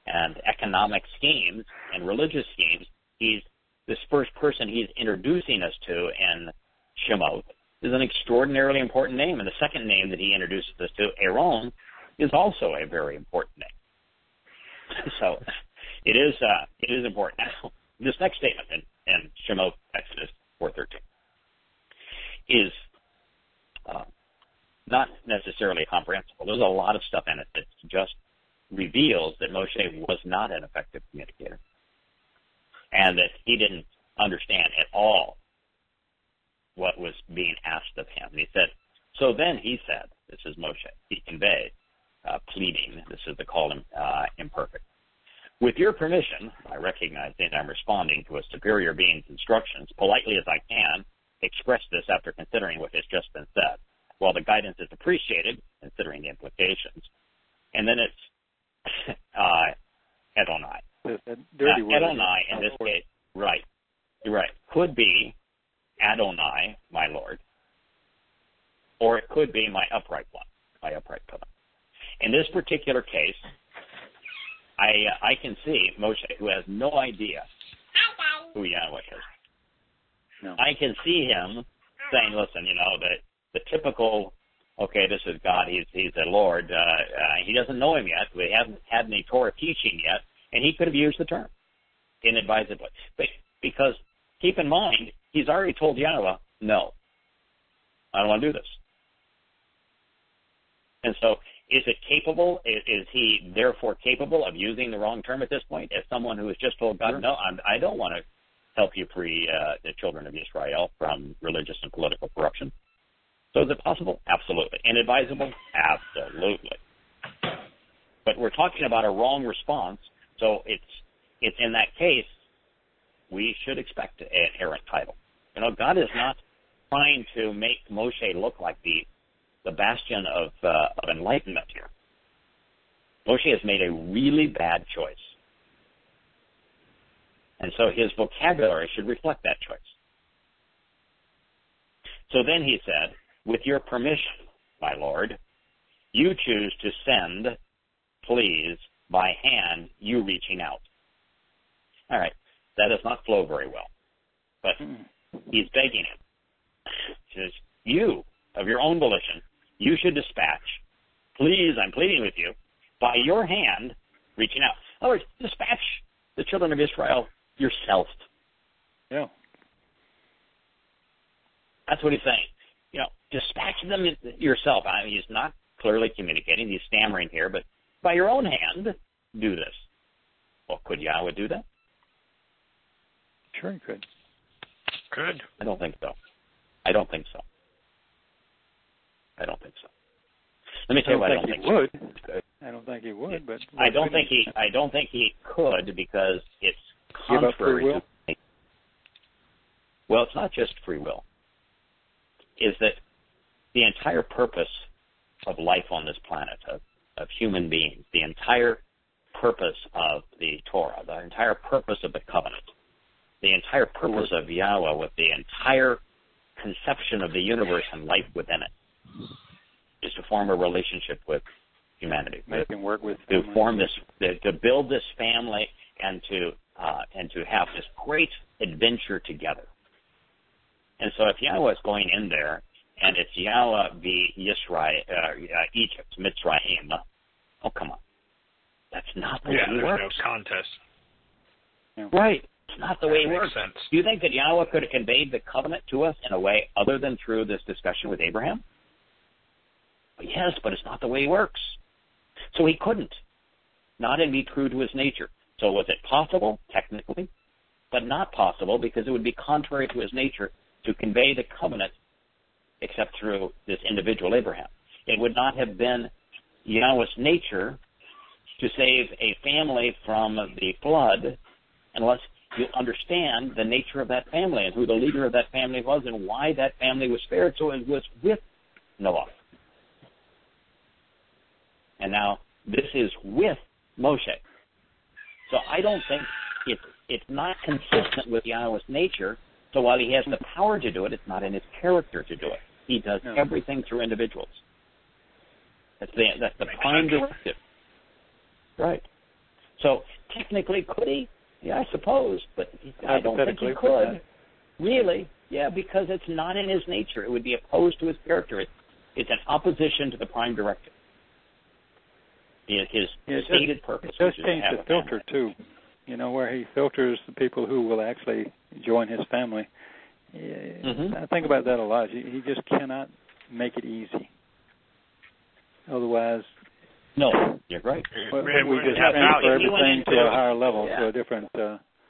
and economic schemes and religious schemes. This first person he's introducing us to in Shemot is an extraordinarily important name, and the second name that he introduces us to, Aaron, is also a very important name. So it is important. Now, this next statement in Shemot, Exodus 4:13. is not necessarily comprehensible. There's a lot of stuff in it that just reveals that Moshe was not an effective communicator and that he didn't understand at all what was being asked of him. And he said, so then he said, this is Moshe, he conveyed, pleading, this is the call imperfect. With your permission, I recognize that I'm responding to a superior being's instructions, politely as I can, express this after considering what has just been said. While the guidance is appreciated, considering the implications. And then it's Adonai.
The dirty word.
Adonai in this case, right. You're right. Could be Adonai, my Lord, or it could be my upright one, my upright covenant. In this particular case, I can see Moshe, who has no idea who Yahweh is.
No.
I can see him saying, listen, the typical, okay, this is God, he's the Lord. He doesn't know him yet. We haven't had any Torah teaching yet, and he could have used the term inadvisably. But because, keep in mind, he's already told Yahweh, no, I don't want to do this. And so, is it capable? Is he therefore capable of using the wrong term at this point? As someone who has just told God, no, I don't want to help you free the children of Israel from religious and political corruption. So is it possible? Absolutely. Inadvisable? Absolutely. But we're talking about a wrong response, so it's in that case, we should expect an errant title. God is not trying to make Moshe look like the bastion of enlightenment here. Moshe has made a really bad choice. And so his vocabulary should reflect that choice. So then he said, with your permission, my Lord, you choose to send, please, by hand, you reaching out. All right, that does not flow very well. But he's begging him. He says, you, of your own volition, you should dispatch, please, I'm pleading with you, by your hand, reaching out. In other words, dispatch the children of Israel yourself.
Yeah.
That's what he's saying. Dispatch them yourself. He's not clearly communicating. He's stammering here, but by your own hand, do this. Well, could Yahweh do that?
Sure he could.
Could.
I don't think so. Let me tell you why I don't think he would.
I don't think he would, but
I don't think he could because it's contrary to. Well, it's not just free will. Is that the entire purpose of life on this planet, of human beings, the entire purpose of the Torah, the entire purpose of the covenant, the entire purpose of Yahweh with the entire conception of the universe and life within it, is to form a relationship with humanity.
Make him work with
to form this, to build this family, and to have this great adventure together. And so, if Yahweh is going in there, and it's Yahweh v. Egypt, Mitzrayim, oh come on, that's not the way it works.
There's no contest.
Yeah. Right. It's not the way it works.
Sense.
Do you think that Yahweh could have conveyed the covenant to us in a way other than through this discussion with Abraham? Well, yes, but it's not the way he works. So he couldn't. Not and be true to his nature. So was it possible? Technically. But not possible because it would be contrary to his nature to convey the covenant except through this individual Abraham. It would not have been Yahweh's nature to save a family from the flood unless you understand the nature of that family and who the leader of that family was and why that family was spared. So it was with Noah. And now this is with Moshe. So I don't think it's not consistent with Yahweh's nature. So while he has the power to do it, it's not in his character to do it. He does everything through individuals. That's the prime directive. Right. So technically, could he? Yeah, I suppose, but I don't think he could. Really? Yeah, because it's not in his nature. It would be opposed to his character. It's an opposition to the prime directive. His stated purpose.
It does change the filter, too. Where he filters the people who will actually join his family. I think about that a lot. He just cannot make it easy. Otherwise,
no, you're right.
We just transfer everything to a higher level, to a different.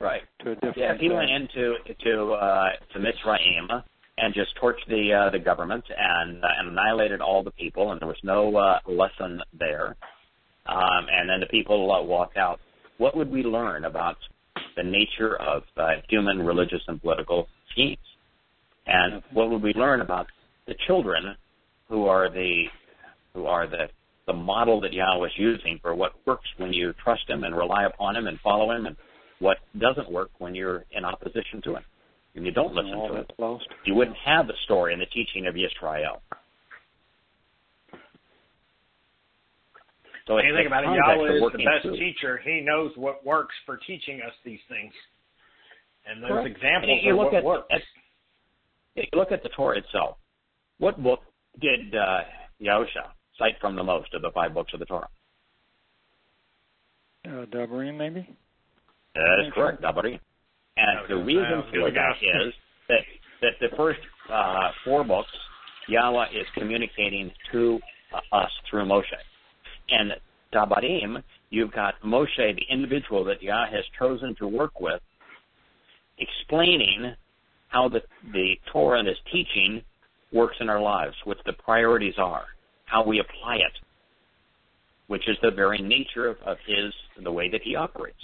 Right.
To a different.
Yeah, if he went into to Mitzrayim and just torched the government and annihilated all the people, and there was no lesson there, and then the people walked out, what would we learn about the nature of human religious and political schemes? And what would we learn about the children who are the model that Yahweh is using for what works when you trust him and rely upon him and follow him, and what doesn't work when you're in opposition to him, and you don't listen to it?
Lost.
You wouldn't have the story and the teaching of Yisrael. So
when you think about it, Yahweh is the best teacher. He knows what works for teaching us these things. And those examples are what works.
If you look at the Torah itself, what book did Yahusha cite from the most of the 5 books of the Torah?
Devarim, maybe?
That is correct, Devarim. And the reason for that is that the first 4 books, Yahweh is communicating to us through Moshe. And Devarim, you've got Moshe, the individual that Yah has chosen to work with, explaining how the Torah and his teaching works in our lives, what the priorities are, how we apply it, which is the very nature of the way that he operates.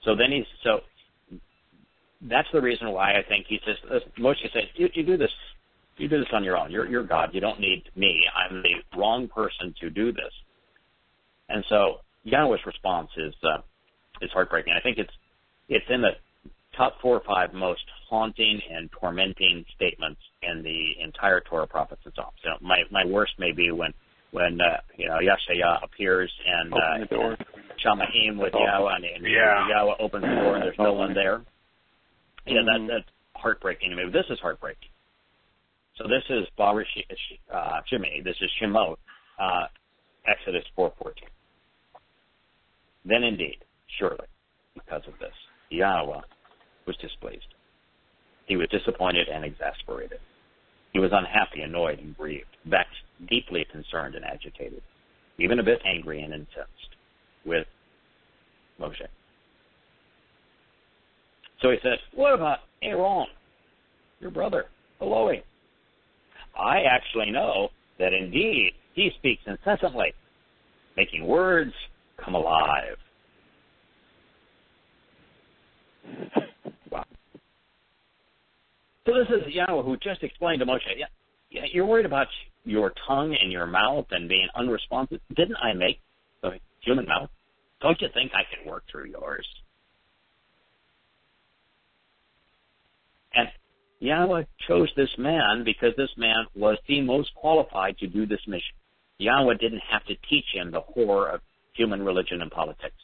So that's the reason why I think he says, Moshe says, you do this on your own. You're God. You don't need me. I'm the wrong person to do this. And so Yahweh's response is heartbreaking. I think it's in the top 4 or 5 most haunting and tormenting statements in the entire Torah prophets and Psalms. So my worst may be when Yahshua appears and Shamaim with Yahweh, and Yahweh opens the door and there's no one there. Yeah, that's heartbreaking to me. But this is heartbreaking. So this is Shimei. This is Shemot, Exodus 4:14. Then indeed, surely, because of this, Yahweh was displeased. He was disappointed and exasperated. He was unhappy, annoyed, and grieved, vexed, deeply concerned and agitated, even a bit angry and incensed with Moshe. So he said, what about Aaron, your brother, Eloi? I actually know that indeed he speaks incessantly, making words come alive. Wow. So this is Yahweh who just explained to Moshe, you're worried about your tongue and your mouth and being unresponsive. Didn't I make the human mouth? Don't you think I can work through yours? And Yahweh chose this man because this man was the most qualified to do this mission. Yahweh didn't have to teach him the horror of human religion and politics.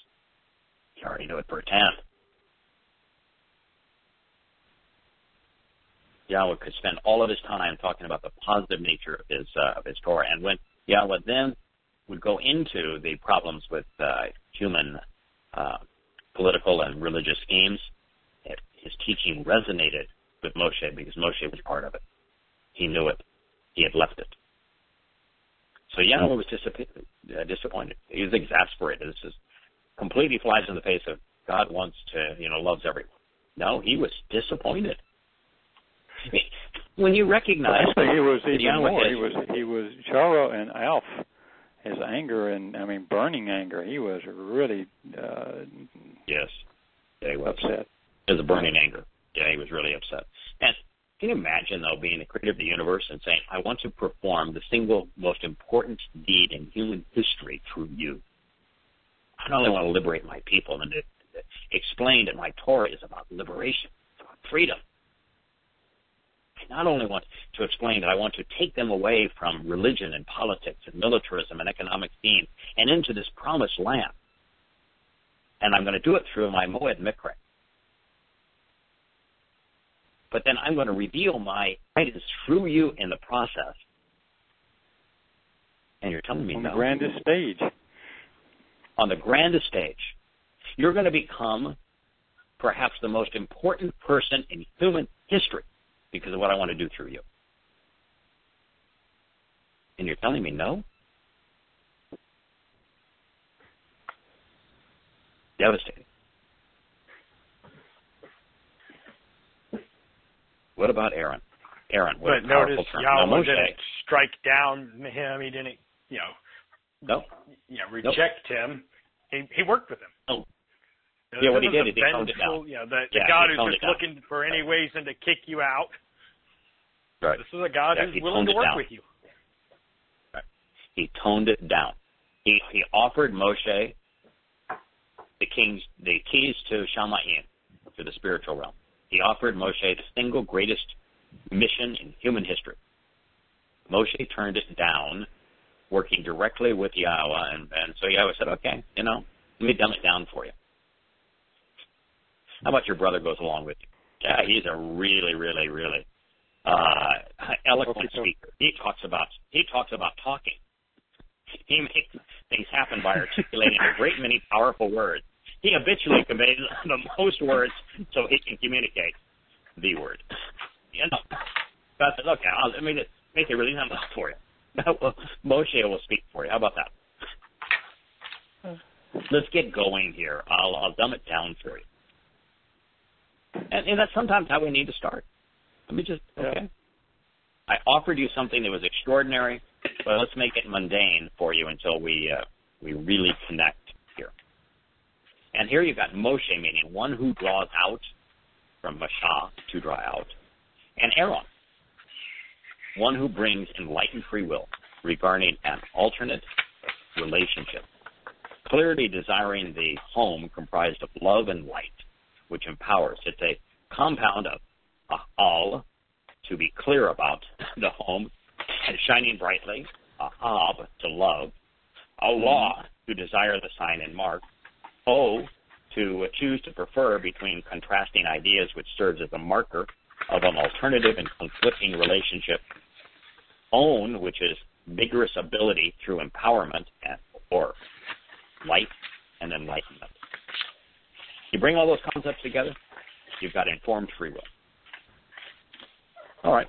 He already knew it firsthand. Yahweh could spend all of his time talking about the positive nature of his Torah. And when Yahweh then would go into the problems with human political and religious schemes, his teaching resonated with Moshe because Moshe was part of it. He knew it. He had left it. So Yahweh was disappointed. He was exasperated. This is completely flies in the face of God wants to, loves everyone. No, he was disappointed. I mean, when you recognize,
he was even more. He was Charo and Alf. His anger and burning anger. He was really
yes, yeah, he was
upset.
It was a burning anger. Yeah, he was really upset. And can you imagine, though, being the creator of the universe and saying, I want to perform the single most important deed in human history through you. I not only want to liberate my people, and it explained that my Torah is about liberation, it's about freedom. I not only want to explain that I want to take them away from religion and politics and militarism and economic schemes and into this promised land. And I'm going to do it through my Moed Mikra. But then I'm going to reveal my guidance through you in the process. And you're telling me
on
no.
On the grandest stage.
On the grandest stage. You're going to become perhaps the most important person in human history. because of what I want to do through you. And you're telling me no? Devastating. What about Aaron? Aaron, what
but
a powerful
notice
term.
Yahweh
Now, Moshe,
didn't strike down him. He didn't, reject him. He worked with him.
No. Yeah, what he did is he toned it down.
The God who's just looking for any reason to kick you out.
Right.
This is a God who's willing to work with you.
Right. He toned it down. He offered Moshe the keys to Shamayim, to the spiritual realm. He offered Moshe the single greatest mission in human history. Moshe turned it down, working directly with Yahweh, and so Yahweh said, okay, let me dumb it down for you. How about your brother goes along with you? Yeah, he's a really, really, really eloquent speaker. He talks about talking. He makes things happen by articulating a great many powerful words. He habitually conveys the most words so he can communicate the word. God says, okay, let me just make it really simple for you. Moshe will speak for you. How about that? Let's get going here. I'll dumb it down for you. And that's sometimes how we need to start. Let me just, okay. I offered you something that was extraordinary, but let's make it mundane for you until we really connect here. And here you've got Moshe, meaning one who draws out, from Mashah, to draw out, and Aaron, one who brings enlightened free will regarding an alternate relationship, clearly desiring the home comprised of love and light, which empowers. It's a compound of al, to be clear about the home, and shining brightly, ahab, to love, Allah, to desire the sign and mark, O, to choose to prefer between contrasting ideas, which serves as a marker of an alternative and conflicting relationship, own, which is vigorous ability through empowerment or light and enlightenment. You bring all those concepts together, you've got informed free will. All right,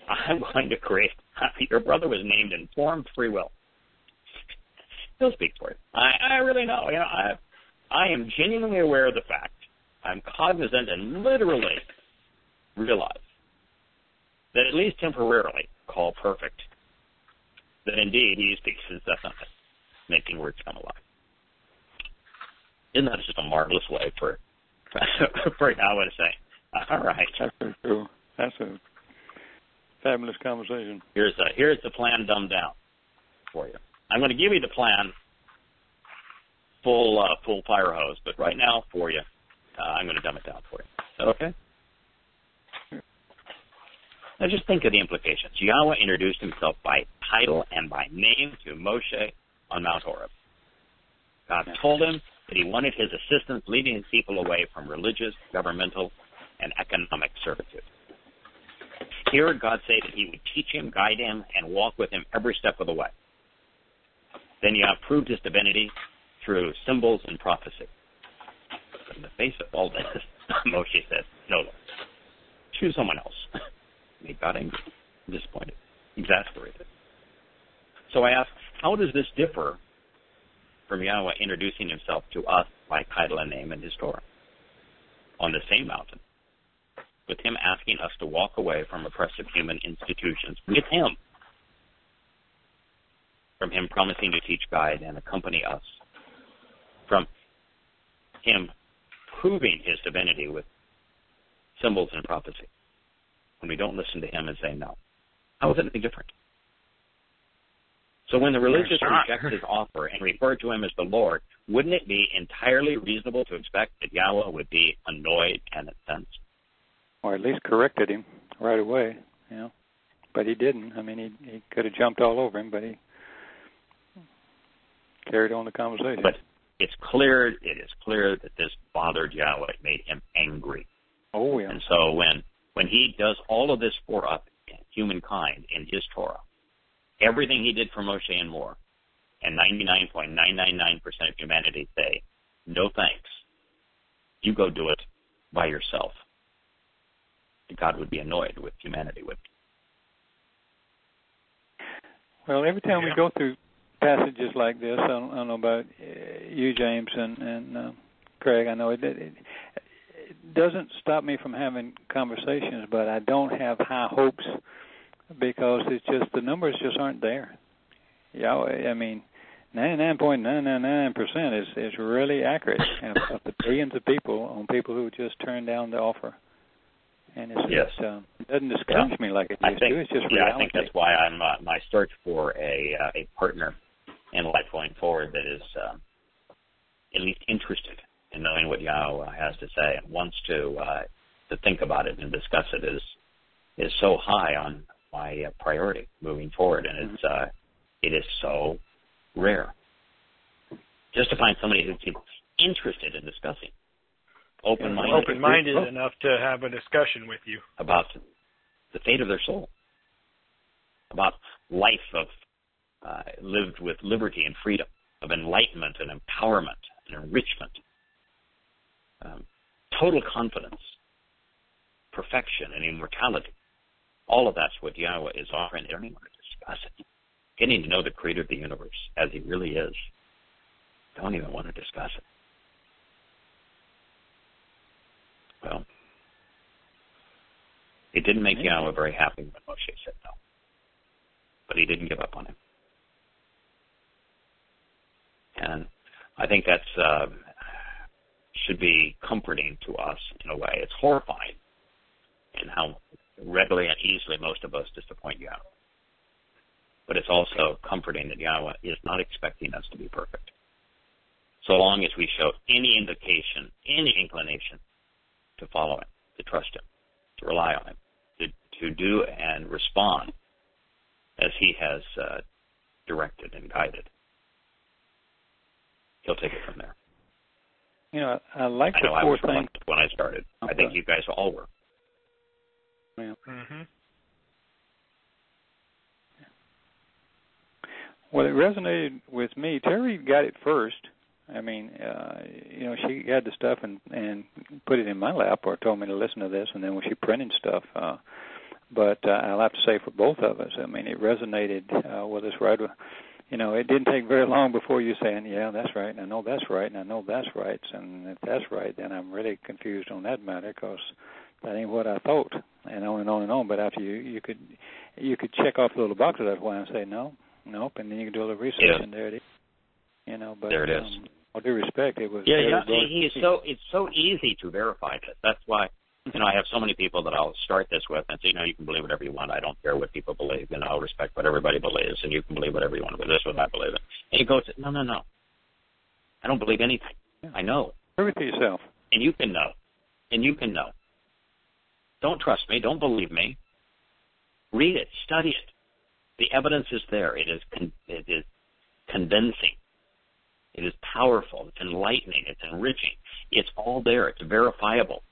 I'm going to create, your brother was named informed free will. He'll speak for you. I really know. I am genuinely aware of the fact. I'm cognizant and literally realize that at least temporarily, call perfect, that indeed he speaks incessantly, making words come alive. Isn't that just a marvelous way for Yahweh to say, all right.
That's so true. That's a fabulous conversation.
Here's the plan dumbed down for you. I'm going to give you the plan full fire hose, but right now for you, I'm going to dumb it down for you. Is that okay? Now just think of the implications. Yahweh introduced himself by title and by name to Moshe on Mount Horeb. God told him that he wanted his assistance leading his people away from religious, governmental, and economic servitude. Here, God said that he would teach him, guide him, and walk with him every step of the way. Then Yah proved his divinity through symbols and prophecy. But in the face of all this, Moshe said, no, Lord, choose someone else. Made God angry, disappointed, exasperated. So I asked, how does this differ from Yahweh introducing himself to us by title and name in his Torah on the same mountain, with him asking us to walk away from oppressive human institutions with him, from him promising to teach, guide, and accompany us, from him proving his divinity with symbols and prophecy, when we don't listen to him and say no? How is it any different? So when the religious reject his offer and refer to him as the Lord, wouldn't it be entirely reasonable to expect that Yahweh would be annoyed and incensed?
Or at least corrected him right away, But he didn't. I mean, he could have jumped all over him, but he carried on the conversation.
But it is clear that this bothered Yahweh. It made him angry.
Oh, yeah.
And so when he does all of this for us, humankind, in his Torah, everything he did for Moshe and more, and 99.999% of humanity say, no thanks. You go do it by yourself. God would be annoyed with humanity with.
Well, every time we go through passages like this, I don't know about you, James, and Craig, I know it doesn't stop me from having conversations, but I don't have high hopes because it's just the numbers just aren't there. Yahweh, I mean, 99.999% is really accurate of the billions of people on people who just turn down the offer. And it doesn't discourage me like it used to. It's just reality.
I think that's why I'm my search for a partner in life going forward that is at least interested in knowing what Yahowah has to say and wants to think about it and discuss it is so high on my priority moving forward, and it is so rare just to find somebody who's interested in discussing.
Open-minded enough to have a discussion with you
about the fate of their soul, about life of lived with liberty and freedom, of enlightenment and empowerment and enrichment, total confidence, perfection and immortality. All of that's what Yahweh is offering. They don't even want to discuss it. Getting to know the Creator of the universe as He really is. Don't even want to discuss it. Well, it didn't make Yahweh very happy when Moshe said no. But He didn't give up on him. And I think that's should be comforting to us in a way. It's horrifying in how readily and easily most of us disappoint Yahweh. But it's also comforting that Yahweh is not expecting us to be perfect. So long as we show any indication, any inclination to follow Him, to trust Him, to rely on Him, to do and respond as He has directed and guided, He'll take it from there.
You know, I like the four things.
When I started, I think you guys all were.
Yeah.
Mm-hmm.
Well, it resonated with me. Terry got it first. I mean, she had the stuff and put it in my lap or told me to listen to this, and then when she printed stuff. But I'll have to say for both of us, I mean, it resonated with us right. It didn't take very long before you saying, yeah, that's right, and I know that's right, and I know that's right. And if that's right, then I'm really confused on that matter because that ain't what I thought, and on and on and on. But after you could check off the little boxes, that's why I say no, nope, and then you can do a little research, and there it is. But
there it is.
All due respect, it was.
It's so easy to verify this. That's why I have so many people that I'll start this with and say, you can believe whatever you want. I don't care what people believe. I'll respect what everybody believes, and you can believe whatever you want. But this is what I believe in. And you go, no. I don't believe anything.
Yeah.
I know.
Prove it to yourself.
And you can know. Don't trust me. Don't believe me. Read it. Study it. The evidence is there. It is convincing. It is powerful. It's enlightening. It's enriching. It's all there. It's verifiable.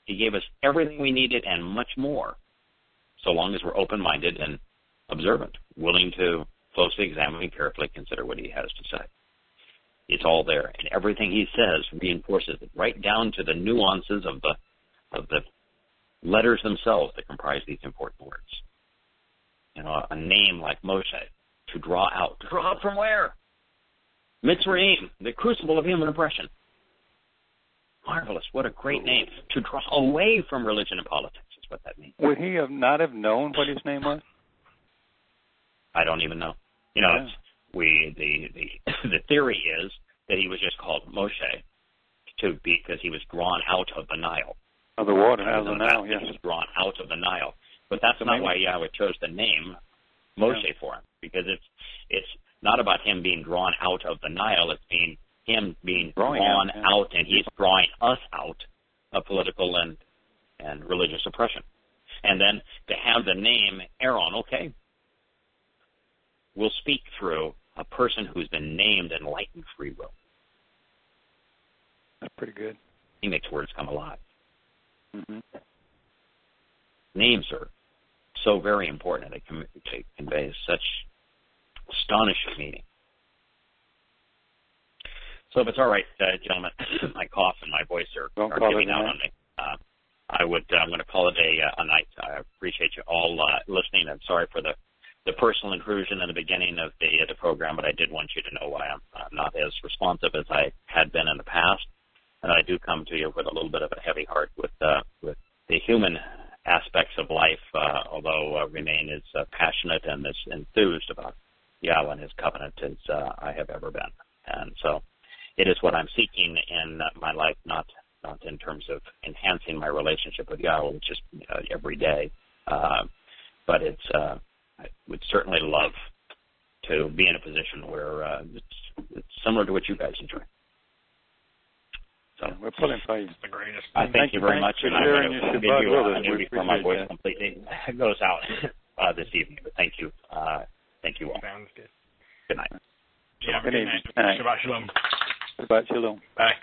He gave us everything we needed and much more, so long as we're open-minded and observant, willing to closely examine and carefully consider what He has to say. It's all there, and everything He says reinforces it, right down to the nuances of the letters themselves that comprise these important words. A name like Moshe, to draw out. To draw out from where? Mitzrayim, the crucible of human oppression. Marvelous. What a great name. To draw away from religion and politics is what that means.
Would he not have known what his name was?
I don't even know. The theory is that he was just called Moshe because he was drawn out of the Nile.
Of the water, out of the Nile, yes.
He was drawn out of the Nile. But that's not why Yahweh chose the name Moshe for him, because it's not about him being drawn out of the Nile. It's him being drawn out, and He's drawing us out of political and religious oppression. And then to have the name Aaron, okay, we'll speak through a person who's been named enlightened free will.
That's pretty good.
He makes words come alive.
Mm-hmm.
Names are so very important, and they convey such astonishing meaning. So if it's all right, gentlemen, my cough and my voice are giving out on me. I'm going to call it a night. I appreciate you all listening. I'm sorry for the personal intrusion in the beginning of the program, but I did want you to know why I'm not as responsive as I had been in the past. And I do come to you with a little bit of a heavy heart with the human aspects of life, although remain as passionate and as enthused about Yahweh and His covenant as I have ever been. And so it is what I'm seeking in my life, not in terms of enhancing my relationship with Yahweh, which is every day, but it's I would certainly love to be in a position where it's similar to what you guys enjoy. So
we're pulling for you.
The greatest.
I thank you very much, and I'm going to give you a new before my voice completely goes out this evening. But thank you all.
Sounds good.
Good night.
Yeah, good night. Shabbat shalom.
Shabbat shalom.
Bye.